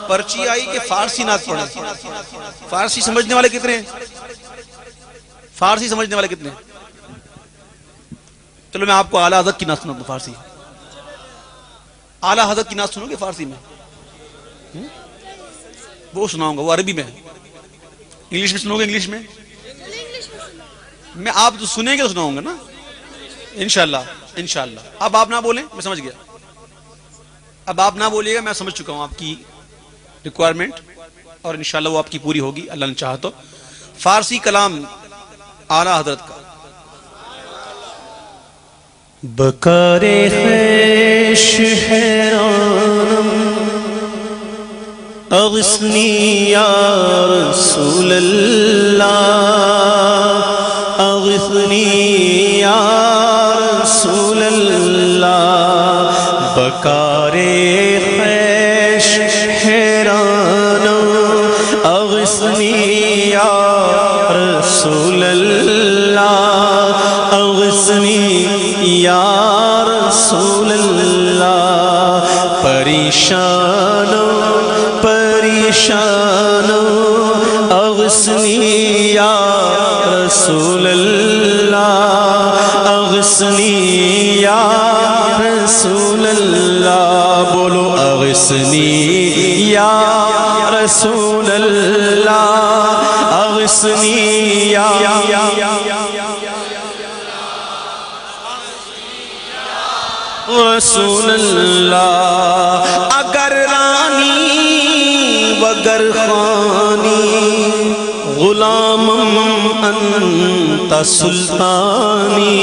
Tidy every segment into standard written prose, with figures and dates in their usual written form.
پرچی آئی کہ فارسی نعت پڑھیں. فارسی سمجھنے والے کتنے ہیں؟ فارسی سمجھنے والے کتنے ہیں؟ چلو میں آپ کو اعلیٰ حضرت کی نعت سناؤں گا فارسی. اعلیٰ حضرت کی نعت سنو گے فارسی میں؟ وہ سناؤں گا، وہ عربی میں ہے. انگلش میں سنو گے؟ انگلش میں میں آپ تو سنیں گے تو سناؤں گا نا انشاءاللہ. انشاءاللہ اب آپ نہ بولیں، میں سمجھ گیا. اب آپ نہ بولیے گا، میں سمجھ چکا ہوں آپ کی ریکوائرمنٹ، اور انشاءاللہ وہ آپ کی پوری ہوگی اللہ نے چاہا تو. فارسی کلام اعلیٰ حضرت کا. بکار خیش حیرانم اغثنی یا رسول اللہ، اغثنی یا رسول اللہ. بکار خیش حیرانم اغثنی یا رسول اللہ، اغثنی یا رسول اللہ. پریشانوں پریشانوں اغثنی یا رسول اللہ، اغثنی یا رسول اللہ. بولو اغثنی یا رسول اللہ، اغثنی یا رسول اللہ. اگر رانی وگر خانی غلامم انت سلطانی،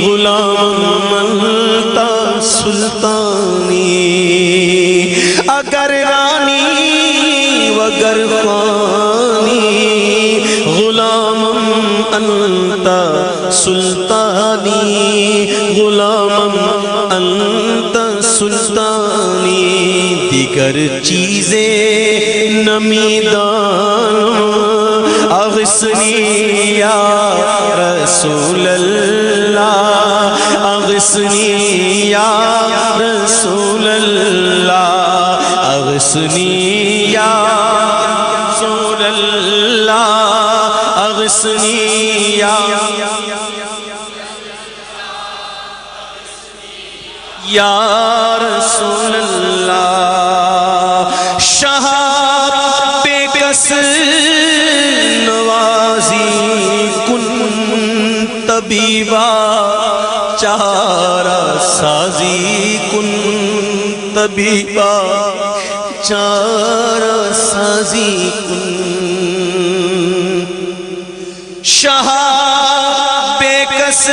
غلامم انت سلطانی. اگر رانی وگر خانی غلامم انت سلطانی، غلامم انت سلطانی. دیگر چیزیں نمیدان اغثنی یا رسول اللہ، اغثنی یا رسول اللہ، اغثنی یا رسول اللہ، اغثنی یا رسول اللہ. شہاب بے کس نوازی کن طبیبا، چارہ سازی کن طبیبا، چارہ سازی کن. شہاب بے کس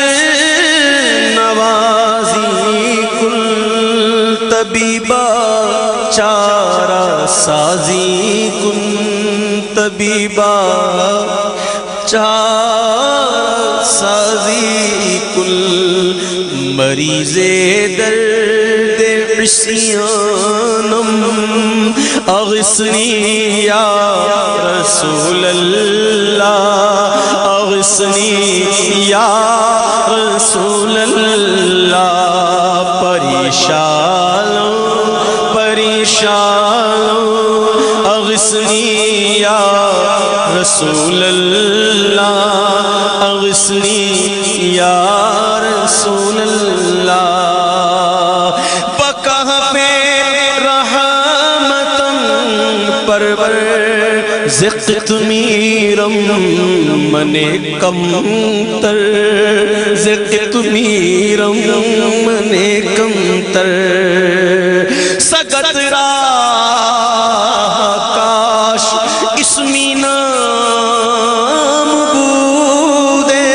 نوازی طبیبا، چارہ سازی کن طبیبا، چارہ سازی کن. مریض درد عصیانم اغثنی یا رسول اللہ، اغثنی یا رسول اللہ. پریشانوں پریشانوں اغثنی یا رسول اللہ، اغثنی یا رسول اللہ. بکہف رحمتم پرور زقتمیرم من کم تر، زقتمیرم من کم تر. سگت را کاش اسمی نام بودے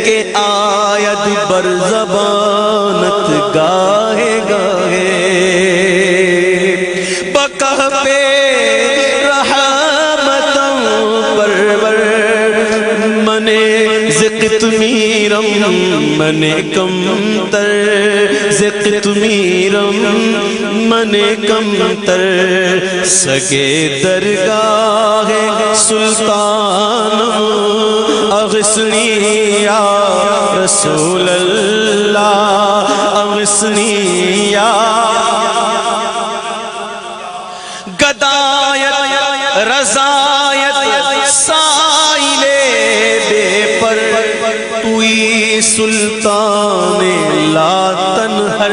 کہ آید بر زبانت گاہے گاہے. بکہف رحمتم پرور من زقتمیرم من کم تر، زقتمیرم من کم تر. سگے درگاہ سلطانم اغثنی یا رسول اللہ، اغثنی یا سلطان لا تنہر،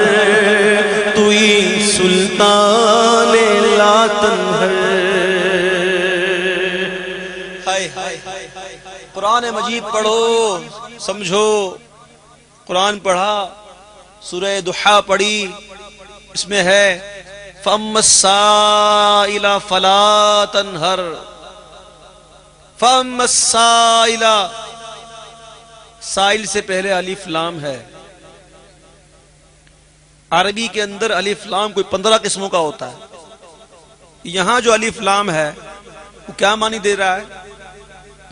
توئی سلطان لا تنہر۔ قرآن مجید پڑھو، سمجھو۔ قرآن پڑھا، سورہ دحا پڑھی، اس میں ہے فَأَمَّا السَّائِلَ فَلَا تَنْهَرْ، فَأَمَّا السَّائِلَ، سائل سے پہلے الف لام ہے۔ عربی کے اندر الف لام کوئی 15 قسموں کا ہوتا ہے۔ یہاں جو الف لام ہے وہ کیا معنی دے رہا ہے؟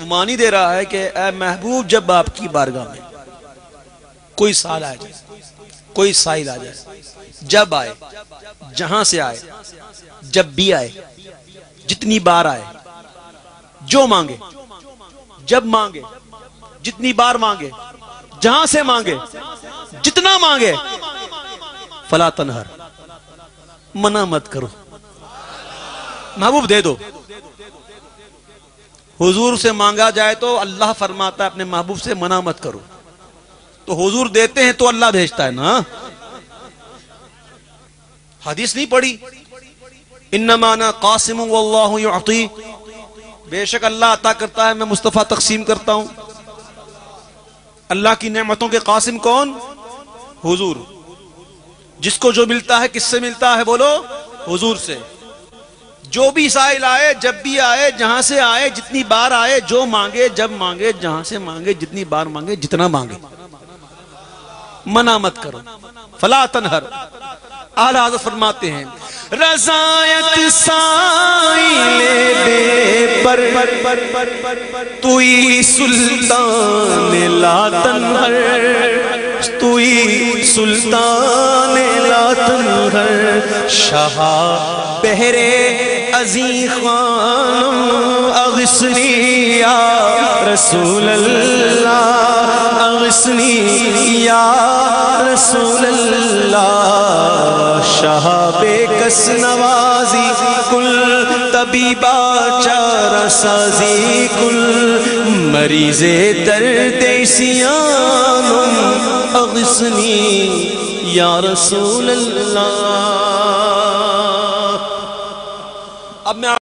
وہ معنی دے رہا ہے کہ اے محبوب، جب آپ کی بارگاہ میں کوئی سال آ جائے، کوئی سائل آ جائے، جب آئے، جہاں سے آئے، جب بھی آئے، جتنی بار آئے، جو مانگے، جب مانگے، جتنی بار مانگے، جہاں سے مانگے، جتنا مانگے، فلا تنہر، منع مت کرو، محبوب دے دو۔ حضور سے مانگا جائے تو اللہ فرماتا ہے اپنے محبوب سے منع مت کرو، تو حضور دیتے ہیں تو اللہ بھیجتا ہے نا۔ حدیث نہیں پڑھی انما انا قاسم واللہ یعطی، بے شک اللہ عطا کرتا ہے، میں مصطفیٰ تقسیم کرتا ہوں۔ اللہ کی نعمتوں کے قاسم کون؟ حضور۔ جس کو جو ملتا ہے کس سے ملتا ہے؟ بولو، حضور سے۔ جو بھی سائل آئے، جب بھی آئے، جہاں سے آئے، جتنی بار آئے، جو مانگے، جب مانگے، جہاں سے مانگے، جتنی بار مانگے، جتنا مانگے، منع مت کرو، فلا تنہر۔ اعلیٰ حضرت فرماتے ہیں رضایت سائل بے پر، توئی سلطان لا تنہر، توئی سلطان لا تنہر۔ شاہ بہرے عزی خانم اغثنی یا رسول اللہ، اغثنی یا رسول اللہ۔ شاہ بے کس نوازی کل طبیبہ چارہ سازی، کل مریض درد سیانم اغثنی یا رسول اللہ۔ اب میں